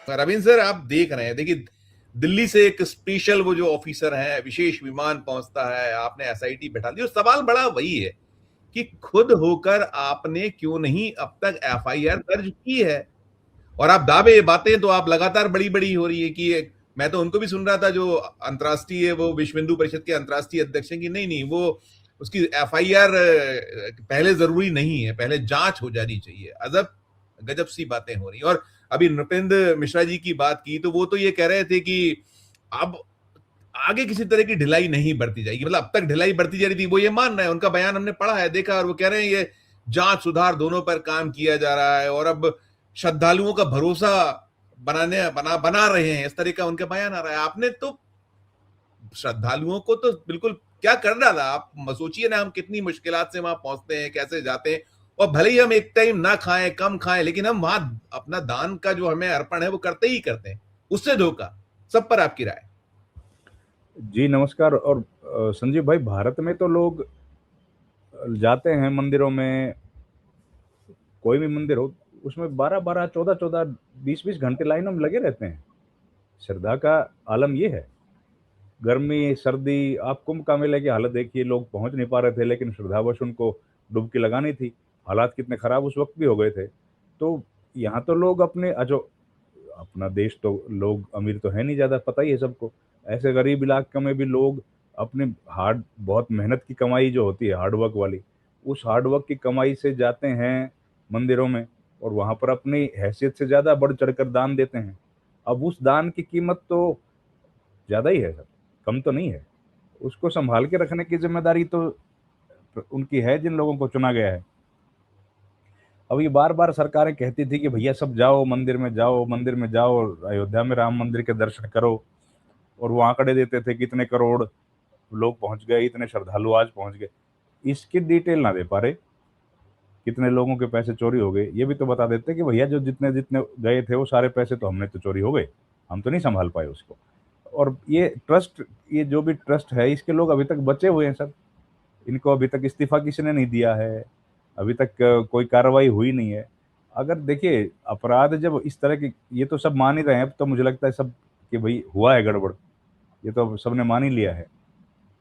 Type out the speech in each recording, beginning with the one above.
Ravindra sir, आप देख रहे हैं, देखिए दिल्ली से एक स्पेशल वो जो ऑफिसर है, विशेष विमान पहुंचता है, आपने एसआईटी बैठा दी। सवाल बड़ा वही है कि खुद होकर आपने क्यों नहीं अब तक एफआईआर दर्ज की है। और आप दावे बातें तो आप लगातार बड़ी बड़ी हो रही है कि मैं तो उनको भी सुन रहा था जो अंतर्राष्ट्रीय वो विश्व हिंदू परिषद के अंतर्राष्ट्रीय अध्यक्ष हैं कि नहीं नहीं वो उसकी एफआईआर पहले जरूरी नहीं है, पहले जांच हो जानी चाहिए। अजब गजब सी बातें हो रही। और अभी नृपेंद्र मिश्रा जी की बात की तो वो तो ये कह रहे थे कि अब आगे किसी तरह की ढिलाई नहीं बरती जाएगी, मतलब अब तक ढिलाई बरती जा रही थी वो ये मान रहे हैं, उनका बयान हमने पढ़ा है देखा, और वो कह रहे हैं ये जांच सुधार दोनों पर काम किया जा रहा है और अब श्रद्धालुओं का भरोसा बना रहे हैं, इस तरह का उनका बयान आ रहा है। आपने तो श्रद्धालुओं को तो बिल्कुल क्या कर डाला। आप सोचिए ना, हम कितनी मुश्किलात से वहां पहुंचते हैं, कैसे जाते हैं, और भले ही हम एक टाइम ना खाएं, कम खाएं, लेकिन हम वहां अपना दान का जो हमें अर्पण है वो करते ही करते हैं। उससे धोखा। सब पर आपकी राय। जी नमस्कार। और संजीव भाई, भारत में तो लोग जाते हैं मंदिरों में, कोई भी मंदिर हो उसमें 12-12, 14-14, 20-20 घंटे लाइनों में लगे रहते हैं। श्रद्धा का आलम ये है। गर्मी सर्दी, आप कुंभ का मेले की हालत देखिए, लोग पहुंच नहीं पा रहे थे लेकिन श्रद्धावश उनको डुबकी लगानी थी। हालात कितने खराब उस वक्त भी हो गए थे। तो यहाँ तो लोग अपने जो अपना देश तो लोग अमीर तो है नहीं ज़्यादा, पता ही है सबको। ऐसे गरीब इलाके में भी लोग अपने हार्ड बहुत मेहनत की कमाई जो होती है हार्ड वर्क वाली, उस हार्ड वर्क की कमाई से जाते हैं मंदिरों में और वहाँ पर अपनी हैसियत से ज़्यादा बढ़ चढ़कर दान देते हैं। अब उस दान की कीमत तो ज़्यादा ही है सर, कम तो नहीं है। उसको संभाल के रखने की जिम्मेदारी तो उनकी है जिन लोगों को चुना गया है। अब ये बार बार सरकारें कहती थी कि भैया सब जाओ मंदिर में, जाओ मंदिर में जाओ, अयोध्या में राम मंदिर के दर्शन करो, और वो आंकड़े देते थे कितने करोड़ लोग पहुंच गए, इतने श्रद्धालु आज पहुंच गए। इसकी डिटेल ना दे पा रहे, कितने लोगों के पैसे चोरी हो गए ये भी तो बता देते कि भैया जो जितने जितने गए थे वो सारे पैसे तो हमने तो चोरी हो गए, हम तो नहीं संभाल पाए उसको। और ये ट्रस्ट, ये जो भी ट्रस्ट है इसके लोग अभी तक बचे हुए हैं सर। इनको अभी तक इस्तीफा किसी ने नहीं दिया है, अभी तक कोई कार्रवाई हुई नहीं है। अगर देखिए अपराध जब इस तरह के, ये तो सब मान ही रहे हैं अब तो, मुझे लगता है सब कि भाई हुआ है गड़बड़, ये तो सबने मान ही लिया है।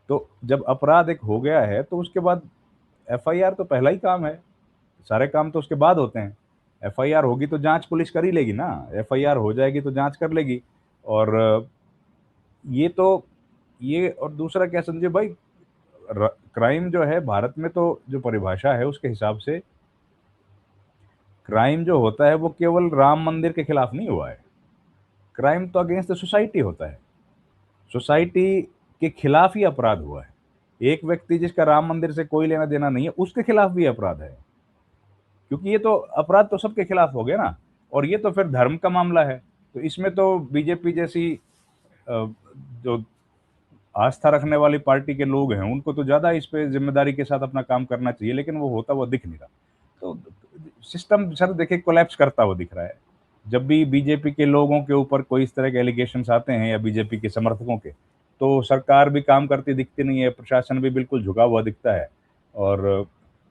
तो जब अपराध एक हो गया है तो उसके बाद एफआईआर तो पहला ही काम है, सारे काम तो उसके बाद होते हैं। एफआईआर होगी तो जांच पुलिस कर ही लेगी ना, एफआईआर हो जाएगी तो जांच कर लेगी। और ये तो ये, और दूसरा क्या संजय भाई, क्राइम जो है भारत में तो जो परिभाषा है उसके हिसाब से क्राइम जो होता है वो केवल राम मंदिर के खिलाफ नहीं हुआ है। क्राइम तो अगेंस्ट द सोसाइटी होता है, सोसाइटी के खिलाफ ही अपराध हुआ है। एक व्यक्ति जिसका राम मंदिर से कोई लेना देना नहीं है उसके खिलाफ भी अपराध है, क्योंकि ये तो अपराध तो सबके खिलाफ हो गया ना। और ये तो फिर धर्म का मामला है, तो इसमें तो बीजेपी जैसी जो आस्था रखने वाली पार्टी के लोग हैं उनको तो ज्यादा इस पे जिम्मेदारी के साथ अपना काम करना चाहिए, लेकिन वो होता हुआ दिख नहीं रहा। तो सिस्टम सर देखिए कोलैप्स करता हुआ दिख रहा है। जब भी बीजेपी के लोगों के ऊपर कोई इस तरह के एलिगेशन आते हैं या बीजेपी के समर्थकों के, तो सरकार भी काम करती दिखती नहीं है, प्रशासन भी बिल्कुल झुका हुआ दिखता है। और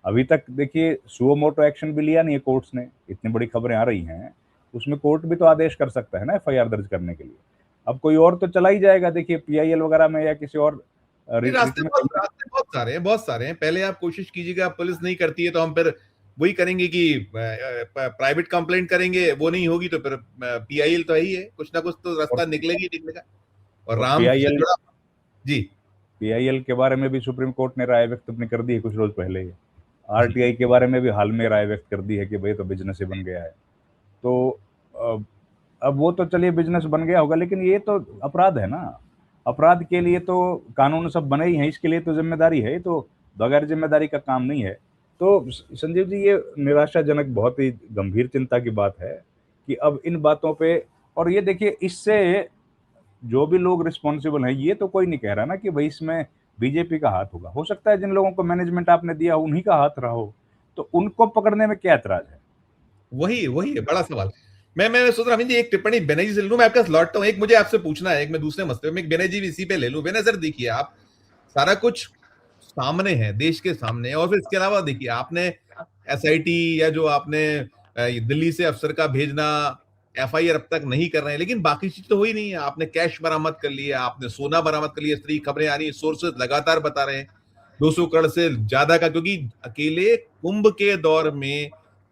अभी तक देखिए सुओ मोटो एक्शन भी लिया नहीं है कोर्ट्स ने, इतनी बड़ी खबरें आ रही हैं, उसमें कोर्ट भी तो आदेश कर सकता है ना एफआईआर दर्ज करने के लिए। अब कोई और तो चला ही जाएगा, देखिए पीआईएल वगैरह में या किसी और रास्ते रिटर्न। रास्ते बहुत सारे हैं, बहुत सारे हैं। पहले आप कोशिश कीजिएगा, पुलिस नहीं करती है तो हम फिर वही करेंगे कि प्राइवेट कंप्लेंट करेंगे, वो नहीं होगी तो फिर पीआईएल तो है ही है, कुछ ना कुछ तो रास्ता निकलेगा ही निकलेगा। और और राम से पीआईएल जुड़ा। जी। पीआईएल के बारे में भी सुप्रीम कोर्ट ने राय व्यक्त अपनी कर दी है कुछ रोज पहले ही। आरटीआई के बारे में भी हाल में राय व्यक्त कर दी है कि भाई तो बिजनेस ही बन गया है। तो अब वो तो चलिए बिजनेस बन गया होगा, लेकिन ये तो अपराध है ना। अपराध के लिए तो कानून सब बने ही हैं, इसके लिए तो जिम्मेदारी है, तो बगैर जिम्मेदारी का काम नहीं है। तो संजीव जी ये निराशाजनक, बहुत ही गंभीर चिंता की बात है कि अब इन बातों पे, और ये देखिए इससे जो भी लोग रिस्पॉन्सिबल हैं, ये तो कोई नहीं कह रहा ना कि भाई इसमें बीजेपी का हाथ होगा। हो सकता है जिन लोगों को मैनेजमेंट आपने दिया उन्हीं का हाथ रहा हो, तो उनको पकड़ने में क्या ऐतराज है। वही वही है बड़ा सवाल। मैं सोच रहा हूँ जी, एक टिप्पणी विनय जी से ले लूं, मैं आपके पास लौटता हूँ। एक मुझे आपसे पूछना है, एक मैं दूसरे मसले में विनय जी भी इसी पे ले लूं। विनय सर देखिए, आप सारा कुछ सामने है, देश के सामने, और फिर इसके अलावा देखिए आपने एसआईटी या जो आपने दिल्ली से अफसर का भेजना, एफआईआर अब तक नहीं कर रहे हैं, लेकिन बाकी चीज तो हुई नहीं है। आपने कैश बरामद कर लिया, आपने सोना बरामद कर लिया, इस तरह की खबरें आ रही है, सोर्सेज लगातार बता रहे हैं 200 करोड़ से ज्यादा का, क्योंकि अकेले कुंभ के दौर में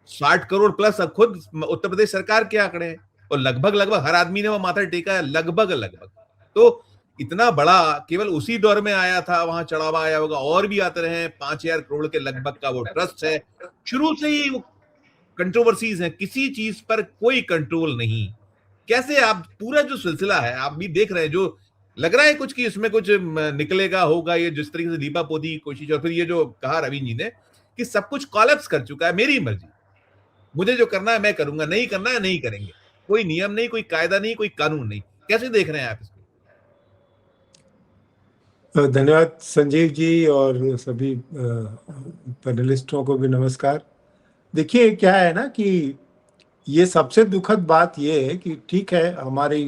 60 करोड़ प्लस अब खुद उत्तर प्रदेश सरकार के आंकड़े हैं, और लगभग लगभग हर आदमी ने वो माथा टेका है, लगभग लगभग। तो इतना बड़ा केवल उसी दौर में आया था, वहां चढ़ावा आया होगा, और भी आते रहे। 5,000 करोड़ के लगभग का वो ट्रस्ट है, शुरू से ही वो कंट्रोवर्सीज है, किसी चीज पर कोई कंट्रोल नहीं। कैसे आप पूरा जो सिलसिला है आप भी देख रहे हैं, जो लग रहा है कुछ कि इसमें कुछ निकलेगा होगा, ये जिस तरीके से लीपापोती की कोशिश, और फिर ये जो कहा रवीन जी ने कि सब कुछ कॉलेप्स कर चुका है, मेरी मर्जी, मुझे जो करना है मैं करूंगा, नहीं करना है नहीं करेंगे, कोई नियम नहीं, कोई कायदा नहीं, कोई कानून नहीं। कैसे देख रहे हैं आप इसको? धन्यवाद संजीव जी, और सभी पैनलिस्टों को भी नमस्कार। देखिए क्या है ना कि ये सबसे दुखद बात ये है कि ठीक है, हमारी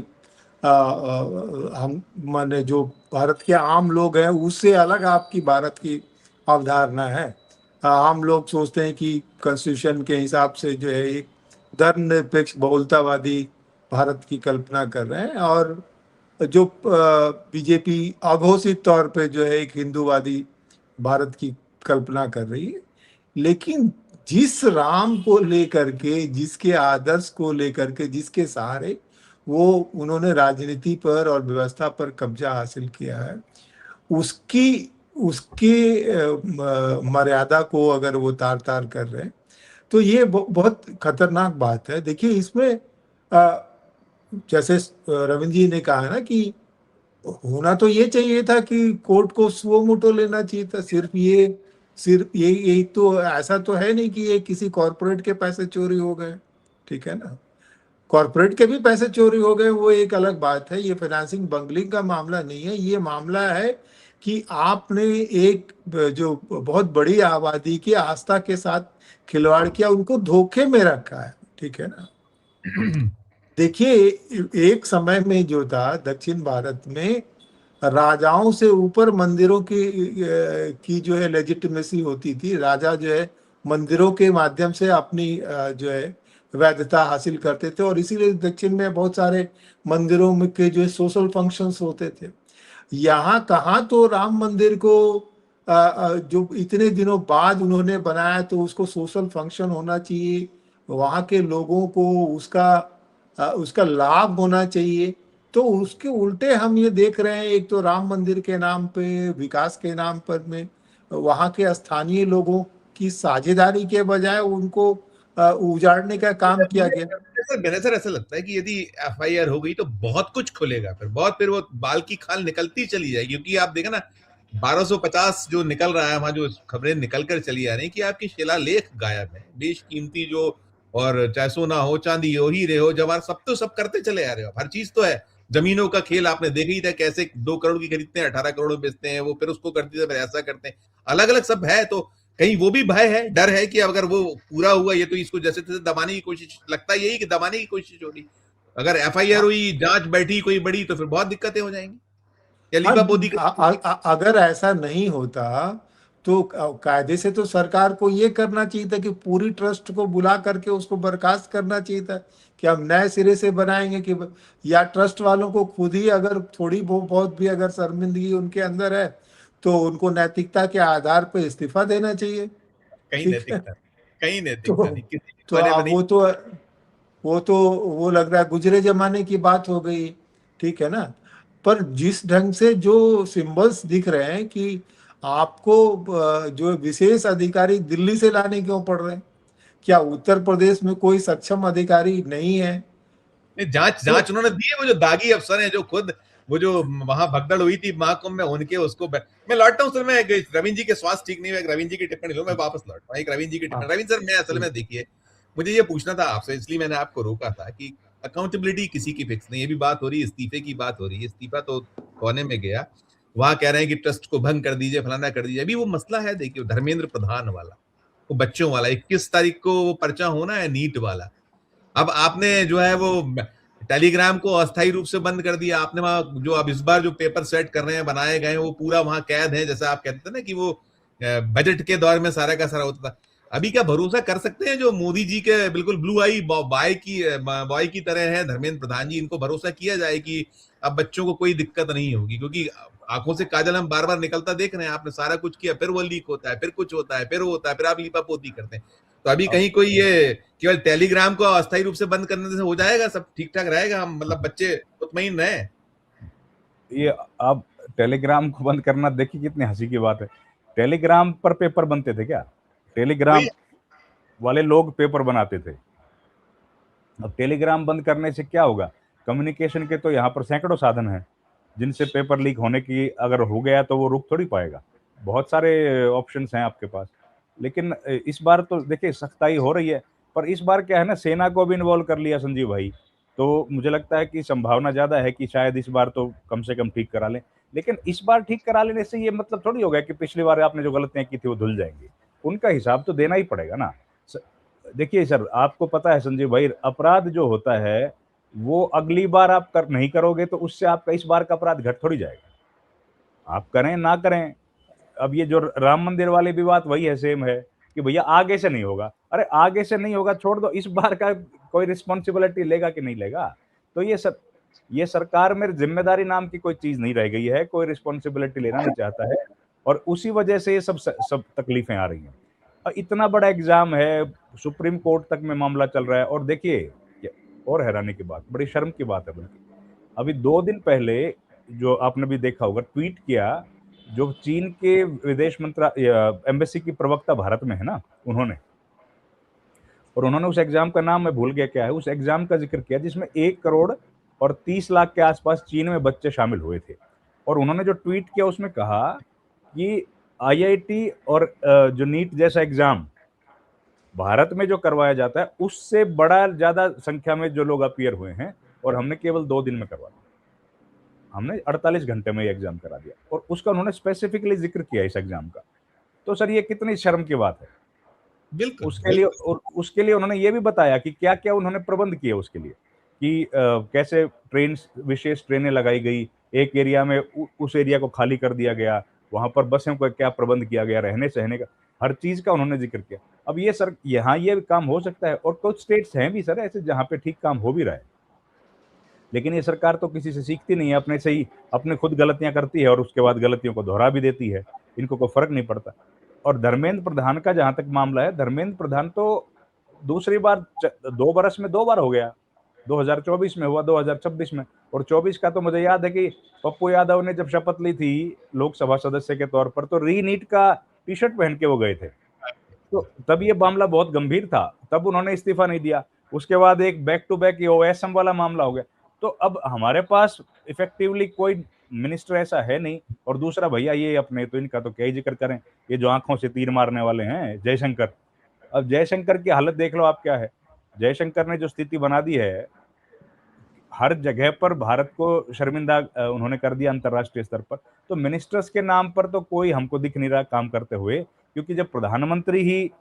हम माने जो भारत के आम लोग हैं उससे अलग आपकी भारत की अवधारणा है। आम लोग सोचते हैं कि कॉन्स्टिट्यूशन के हिसाब से जो है एक धर्मनिरपेक्ष बहुलतावादी भारत की कल्पना कर रहे हैं, और जो बीजेपी अघोषित तौर पे जो है एक हिंदूवादी भारत की कल्पना कर रही है। लेकिन जिस राम को लेकर के, जिसके आदर्श को लेकर के, जिसके सहारे वो उन्होंने राजनीति पर और व्यवस्था पर कब्जा हासिल किया है, उसकी उसके मर्यादा को अगर वो तार तार कर रहे हैं तो ये बहुत खतरनाक बात है। देखिए इसमें जैसे रविंद्र जी ने कहा ना कि होना तो ये चाहिए था कि कोर्ट को सुओ मोटो लेना चाहिए था। सिर्फ ये तो ऐसा तो है नहीं कि ये किसी कॉर्पोरेट के पैसे चोरी हो गए, ठीक है ना। कॉर्पोरेट के भी पैसे चोरी हो गए, वो एक अलग बात है। ये फाइनेंसिंग बंगलिंग का मामला नहीं है। ये मामला है कि आपने एक जो बहुत बड़ी आबादी की आस्था के साथ खिलवाड़ किया, उनको धोखे में रखा है, ठीक है ना। देखिए एक समय में जो था दक्षिण भारत में राजाओं से ऊपर मंदिरों की जो है लेजिटिमेसी होती थी। राजा जो है मंदिरों के माध्यम से अपनी जो है वैधता हासिल करते थे, और इसीलिए दक्षिण में बहुत सारे मंदिरों में के जो है सोशल फंक्शंस होते थे। यहाँ कहाँ तो राम मंदिर को जो इतने दिनों बाद उन्होंने बनाया तो उसको सोशल फंक्शन होना चाहिए, वहाँ के लोगों को उसका लाभ होना चाहिए। तो उसके उल्टे हम ये देख रहे हैं, एक तो राम मंदिर के नाम पे, विकास के नाम पर में वहाँ के स्थानीय लोगों की साझेदारी के बजाय उनको उजाड़ने का काम किया गया। सर ऐसा लगता है कि यदि एफआईआर हो गई तो बहुत कुछ खुलेगा, फिर वो बाल की खाल निकलती चली जाएगी। क्योंकि आप देखा ना 1250 जो निकल रहा है, वहां जो खबरें निकल कर चली आ रही कि आपकी शिलालेख गायब है, बेशकीमती जो, और चाहे सोना हो, चांदी हो, हीरे हो, जवाहर, सब तो सब करते चले आ रहे हो, हर चीज तो है। जमीनों का खेल आपने देखा ही था, कैसे 2 करोड़ की खरीदते हैं, 18 करोड़ बेचते हैं, वो फिर उसको करते थे, फिर ऐसा करते हैं, अलग अलग सब है। तो कहीं वो भी भय है, डर है कि अगर वो पूरा हुआ ये तो इसको जैसे तैसे दबाने की कोशिश, लगता है यही कि दबाने की कोशिश हो रही। अगर एफआईआर हुई, जांच बैठी कोई बड़ी, तो फिर बहुत दिक्कतें हो जाएंगी। अगर ऐसा नहीं होता तो कायदे से तो सरकार को ये करना चाहिए था कि पूरी ट्रस्ट को बुला करके उसको बर्खास्त करना चाहिए था कि हम नए सिरे से बनाएंगे, कि या ट्रस्ट वालों को खुद ही अगर थोड़ी बहुत भी अगर शर्मिंदगी उनके अंदर है तो उनको नैतिकता के आधार पर इस्तीफा देना चाहिए। कहीं नैतिकता नहीं, तो अब वो लग रहा है गुजरे जमाने की बात हो गई, ठीक है ना। पर जिस ढंग से जो सिंबल्स दिख रहे हैं कि आपको जो विशेष अधिकारी दिल्ली से लाने क्यों पड़ रहे हैं? क्या उत्तर प्रदेश में कोई सक्षम अधिकारी नहीं है? जांच उन्होंने दी है। वो जो दागी अफसर हैं, जो खुद वो जो वहां भगदड़ हुई थी महाकुंभ में, उनके उसको मैं लौटता हूँ। मैं रविंद्र जी के स्वास्थ्य ठीक नहीं हुआ, रविंद्र जी की टिप्पणी लो, मैं वापस लौटता हूँ। एक रविंद्र जी की टिप्पणी, रविंद्र सर मैं असल में देखिए, मुझे ये पूछना था आपसे, इसलिए मैंने आपको रोका था कि अकाउंटेबिलिटी किसी की फिक्स नहीं। ये भी बात हो रही है, इस्तीफे की बात हो रही है, इस्तीफा तो कोने में गया, वहां कह रहे हैं कि ट्रस्ट को भंग कर दीजिए, फलाना कर दीजिए। अभी वो मसला है, देखिए धर्मेंद्र प्रधान वाला, वो बच्चों वाला, 21 तारीख को वो पर्चा होना है, नीट वाला। अब आपने जो है वो टेलीग्राम को अस्थायी रूप से बंद कर दिया आपने। वहां जो अब इस बार जो पेपर सेट कर रहे हैं, बनाए गए, वो पूरा वहां कैद है, जैसा आप कहते थे ना कि वो बजट के दौर में सारा का सारा होता था। अभी क्या भरोसा कर सकते हैं जो मोदी जी के बिल्कुल ब्लू आई बॉय की तरह है धर्मेंद्र प्रधान जी, इनको भरोसा किया जाए कि अब बच्चों को कोई दिक्कत नहीं होगी? क्योंकि आंखों से काजल हम बार बार निकलता देख रहे हैं, आपने सारा कुछ किया, फिर वो लीक होता है, फिर कुछ होता है, फिर वो होता है, फिर आप लीपापोती करते हैं। तो अभी कहीं कोई ये केवल टेलीग्राम को अस्थायी रूप से बंद करने से हो जाएगा, सब ठीक ठाक रहेगा, हम मतलब बच्चे मुतमईन रहे? ये अब टेलीग्राम को बंद करना, देखिए कितनी हंसी की बात है। टेलीग्राम पर पेपर बनते थे क्या? टेलीग्राम वाले लोग पेपर बनाते थे। अब टेलीग्राम बंद करने से क्या होगा? कम्युनिकेशन के तो यहाँ पर सैकड़ों साधन हैं जिनसे पेपर लीक होने की अगर हो गया तो वो रुक थोड़ी पाएगा। बहुत सारे ऑप्शंस हैं आपके पास। लेकिन इस बार तो देखिए सख्ताई हो रही है, पर इस बार क्या है ना, सेना को भी इन्वॉल्व कर लिया संजीव भाई, तो मुझे लगता है कि संभावना ज़्यादा है कि शायद इस बार तो कम से कम ठीक करा लें। लेकिन इस बार ठीक करा लेने से ये मतलब थोड़ी होगा कि पिछली बार आपने जो गलतियां की थी वो धुल जाएंगी। उनका हिसाब तो देना ही पड़ेगा ना। देखिए सर, आपको पता है संजीव भाई, अपराध जो होता है वो अगली बार आप नहीं करोगे तो उससे आपका इस बार का अपराध घट थोड़ी जाएगा। आप करें ना करें। अब ये जो राम मंदिर वाली भी बात वही है, सेम है कि भैया आगे से नहीं होगा। अरे आगे से नहीं होगा छोड़ दो, इस बार का कोई रिस्पॉन्सिबिलिटी लेगा कि नहीं लेगा? तो ये सरकार में जिम्मेदारी नाम की कोई चीज नहीं रह गई है, कोई रिस्पॉन्सिबिलिटी लेना नहीं चाहता है, और उसी वजह से ये सब तकलीफें आ रही हैं। इतना बड़ा एग्जाम है, सुप्रीम कोर्ट तक में मामला चल रहा है। और देखिए और हैरानी की बात, बड़ी शर्म की बात है, बल्कि अभी 2 दिन पहले जो आपने भी देखा होगा, ट्वीट किया जो चीन के विदेश एम्बेसी की प्रवक्ता भारत में है ना, उन्होंने उस एग्जाम का नाम मैं भूल गया क्या है, उस एग्जाम का जिक्र किया जिसमें 1 करोड़ और 30 लाख के आसपास चीन में बच्चे शामिल हुए थे। और उन्होंने जो ट्वीट किया उसमें कहा कि आईआईटी और जो नीट जैसा एग्जाम भारत में जो करवाया जाता है उससे बड़ा ज्यादा संख्या में जो लोग अपीयर हुए हैं, और हमने केवल 2 दिन में करवा दिया। हमने 48 घंटे में ये एग्जाम करा दिया, और उसका उन्होंने स्पेसिफिकली जिक्र किया इस एग्जाम का। तो सर ये कितनी शर्म की बात है। बिल्कुल उसके लिए उन्होंने ये भी बताया कि क्या क्या उन्होंने प्रबंध किए उसके लिए, कि कैसे विशेष ट्रेनें लगाई गई, एक एरिया में उस एरिया को खाली कर दिया गया, वहां पर बसों का क्या प्रबंध किया गया, रहने सहने का, हर चीज का उन्होंने जिक्र किया। अब ये सर यहाँ ये काम हो सकता है, और कुछ स्टेट्स हैं भी सर ऐसे जहाँ पे ठीक काम हो भी रहा है, लेकिन ये सरकार तो किसी से सीखती नहीं है, अपने से ही अपने खुद गलतियां करती है और उसके बाद गलतियों को दोहरा भी देती है। इनको कोई फर्क नहीं पड़ता। और धर्मेंद्र प्रधान का जहां तक मामला है, धर्मेंद्र प्रधान तो दूसरी बार 2 बरस में 2 बार हो गया। 2024 में हुआ, 2026 में, और 24 का तो मुझे याद है कि पप्पू यादव ने जब शपथ ली थी लोकसभा सदस्य के तौर पर, तो रीनीट का टी शर्ट पहन के वो गए थे। तो तब ये मामला बहुत गंभीर था, तब उन्होंने इस्तीफा नहीं दिया। उसके बाद एक बैक टू बैक ओएसएम वाला मामला हो गया। तो अब हमारे पास इफेक्टिवली कोई मिनिस्टर ऐसा है नहीं। और दूसरा भैया ये अपने, तो इनका तो क्या ही जिक्र करें, ये जो आंखों से तीर मारने वाले हैं जयशंकर। अब जयशंकर की हालत देख लो आप क्या है। जयशंकर ने जो स्थिति बना दी है, हर जगह पर भारत को शर्मिंदा उन्होंने कर दिया अंतर्राष्ट्रीय स्तर पर। तो मिनिस्टर्स के नाम पर तो कोई हमको दिख नहीं रहा काम करते हुए, क्योंकि जब प्रधानमंत्री ही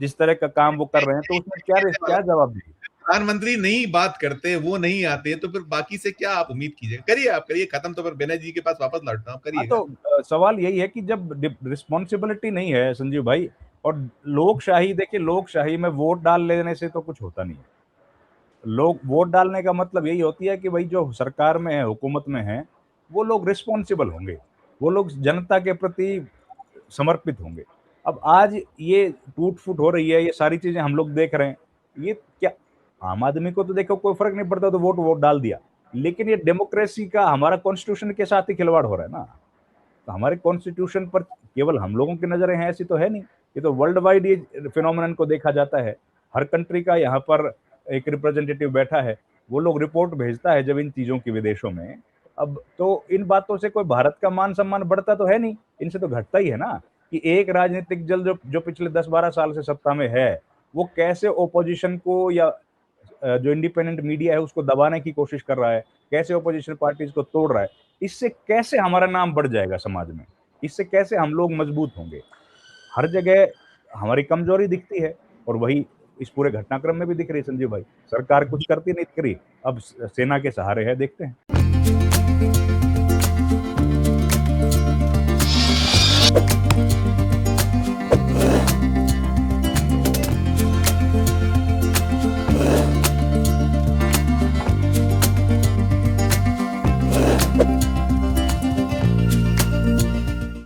जिस तरह का काम वो कर रहे हैं तो उसमें क्या जवाब देंगे? प्रधानमंत्री नहीं बात करते, वो नहीं आते, तो फिर बाकी से क्या आप उम्मीद कीजिएगा? करिए, आप करिए खत्म, तो फिर बेनर्जी जी के पास वापस लौटता हूं, हाँ, करिएगा। तो सवाल यही है कि जब रिस्पॉन्सिबिलिटी नहीं है संजीव भाई, और लोकशाही, देखिए लोकशाही में वोट डाल लेने से तो कुछ होता नहीं है। लोग वोट डालने का मतलब यही होती है कि भाई जो सरकार में है, हुकूमत में है, वो लोग रिस्पॉन्सिबल होंगे, वो लोग जनता के प्रति समर्पित होंगे। अब आज ये टूट फूट हो रही है, ये सारी चीजें हम लोग देख रहे हैं। ये क्या, आम आदमी को तो देखो कोई फर्क नहीं पड़ता, तो वोट डाल दिया। लेकिन ये डेमोक्रेसी का, हमारा कॉन्स्टिट्यूशन के साथ ही खिलवाड़ हो रहा है ना। तो हमारे कॉन्स्टिट्यूशन पर केवल हम लोगों की नजरें हैं ऐसी तो है नहीं, ये तो वर्ल्ड वाइड ये फिनोमिनन को देखा जाता है। हर कंट्री का यहाँ पर एक रिप्रेजेंटेटिव बैठा है, वो लोग रिपोर्ट भेजता है जब इन चीजों की विदेशों में। अब तो इन बातों से कोई भारत का मान सम्मान बढ़ता तो है नहीं, इनसे तो घटता ही है ना। कि एक राजनीतिक दल जो पिछले 10-12 साल से सत्ता में है, वो कैसे ओपोजिशन को या जो इंडिपेंडेंट मीडिया है उसको दबाने की कोशिश कर रहा है, कैसे ओपोजिशन पार्टीज को तोड़ रहा है। इससे कैसे हमारा नाम बढ़ जाएगा समाज में, इससे कैसे हम लोग मजबूत होंगे? हर जगह हमारी कमजोरी दिखती है, और वही इस पूरे घटनाक्रम में भी दिख रही है संजीव भाई। सरकार कुछ करती नहीं दिख रही, अब सेना के सहारे है, देखते हैं।